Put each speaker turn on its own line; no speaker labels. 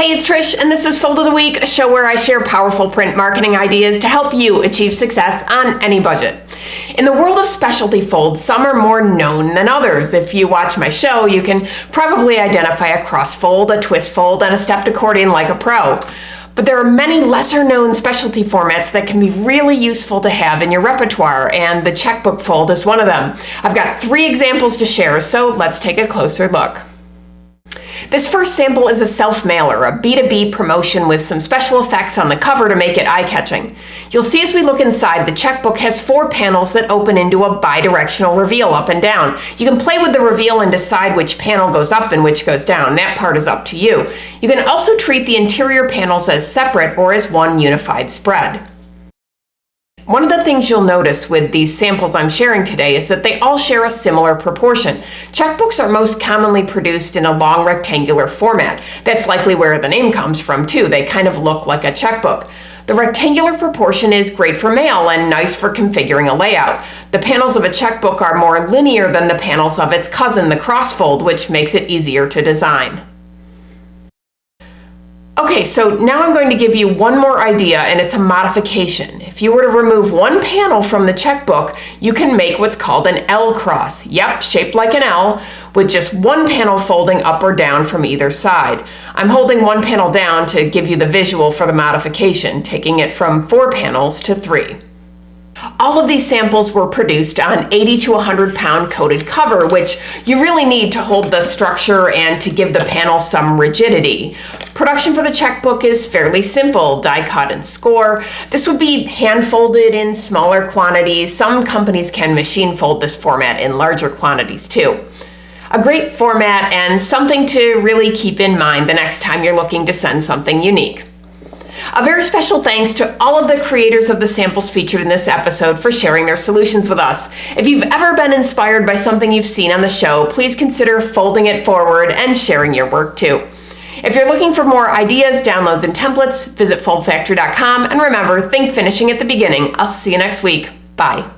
Hey, it's Trish, and this is Fold of the Week, a show where I share powerful print marketing ideas to help you achieve success on any budget. In the world of specialty folds, some are more known than others. If you watch my show, you can probably identify a cross fold, a twist fold, and a stepped accordion like a pro. But there are many lesser-known specialty formats that can be really useful to have in your repertoire, and the checkbook fold is one of them. I've got 3 examples to share, so let's take a closer look. This first sample is a SelfMailer, a B2B promotion with some special effects on the cover to make it eye-catching. You'll see as we look inside, the checkbook has 4 panels that open into a bi-directional reveal up and down. You can play with the reveal and decide which panel goes up and which goes down. That part is up to you. You can also treat the interior panels as separate or as one unified spread. One of the things you'll notice with these samples I'm sharing today is that they all share a similar proportion. Checkbooks are most commonly produced in a long rectangular format. That's likely where the name comes from too. They kind of look like a checkbook. The rectangular proportion is great for mail and nice for configuring a layout. The panels of a checkbook are more linear than the panels of its cousin, the crossfold, which makes it easier to design. Okay, so now I'm going to give you one more idea, and it's a modification. If you were to remove one panel from the checkbook, you can make what's called an L cross. Yep, shaped like an L, with just one panel folding up or down from either side. I'm holding one panel down to give you the visual for the modification, taking it from 4 panels to 3. All of these samples were produced on 80 to 100 pound coated cover, which you really need to hold the structure and to give the panel some rigidity. Production for the checkbook is fairly simple, die cut and score. This would be hand folded in smaller quantities. Some companies can machine fold this format in larger quantities too. A great format and something to really keep in mind the next time you're looking to send something unique. A very special thanks to all of the creators of the samples featured in this episode for sharing their solutions with us. If you've ever been inspired by something you've seen on the show, please consider folding it forward and sharing your work too. If you're looking for more ideas, downloads, and templates, visit Foldfactory.com, and remember, think finishing at the beginning. I'll see you next week. Bye.